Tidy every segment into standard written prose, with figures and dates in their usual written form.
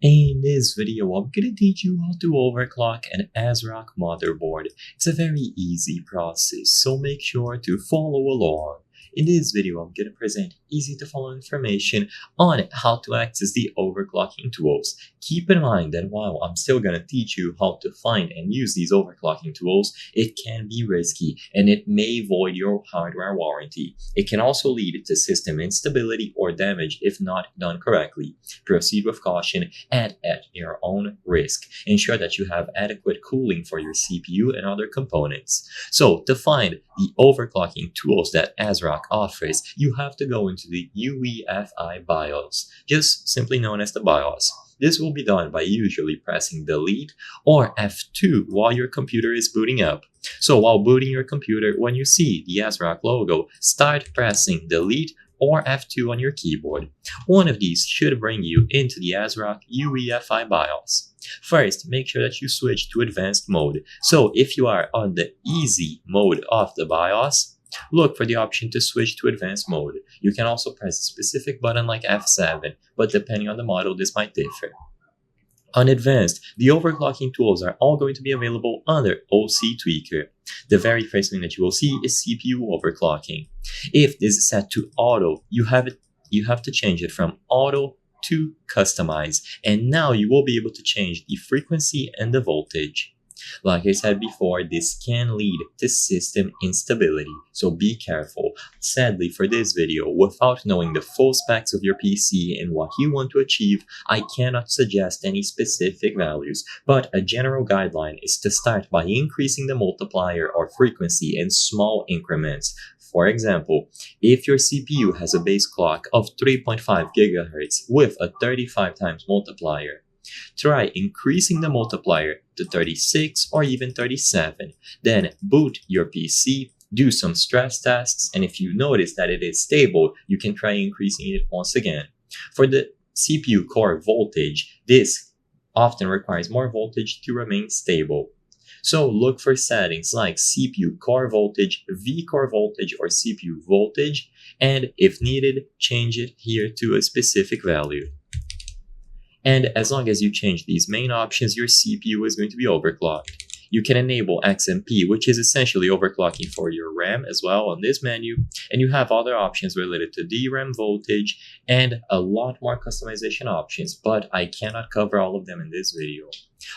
In this video, I'm gonna teach you how to overclock an ASRock motherboard. It's a very easy process, so make sure to follow along. In this video, I'm gonna present easy to follow information on how to access the overclocking tools. Keep in mind that while I'm still gonna teach you how to find and use these overclocking tools, it can be risky and it may void your hardware warranty. It can also lead to system instability or damage if not done correctly. Proceed with caution and at your own risk. Ensure that you have adequate cooling for your CPU and other components. So to find the overclocking tools that ASRock offers, you have to go into the UEFI BIOS, just simply known as the BIOS. This will be done by usually pressing Delete or F2 while your computer is booting up. So while booting your computer, when you see the ASRock logo, start pressing Delete or F2 on your keyboard. One of these should bring you into the ASRock UEFI BIOS. First, make sure that you switch to advanced mode. So if you are on the easy mode of the BIOS, look for the option to switch to advanced mode. You can also press a specific button like F7, but depending on the model, this might differ. On advanced, the overclocking tools are all going to be available under OC Tweaker. The very first thing that you will see is CPU overclocking. If this is set to auto, you have to change it from auto to customize, and now you will be able to change the frequency and the voltage. Like I said before, this can lead to system instability, so be careful. Sadly, for this video, without knowing the full specs of your PC and what you want to achieve, I cannot suggest any specific values, but a general guideline is to start by increasing the multiplier or frequency in small increments. For example, if your CPU has a base clock of 3.5 GHz with a 35 times multiplier, try increasing the multiplier to 36 or even 37. Then boot your PC, do some stress tests, and if you notice that it is stable, you can try increasing it once again. For the CPU core voltage, this often requires more voltage to remain stable. So look for settings like CPU core voltage, V-core voltage, or CPU voltage, and if needed, change it here to a specific value. And as long as you change these main options, your CPU is going to be overclocked. You can enable XMP, which is essentially overclocking for your RAM as well on this menu, and you have other options related to DRAM voltage and a lot more customization options, but I cannot cover all of them in this video.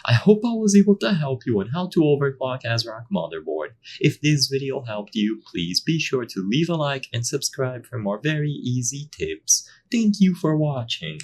I hope I was able to help you on how to overclock ASRock motherboard. If this video helped you, please be sure to leave a like and subscribe for more very easy tips. Thank you for watching.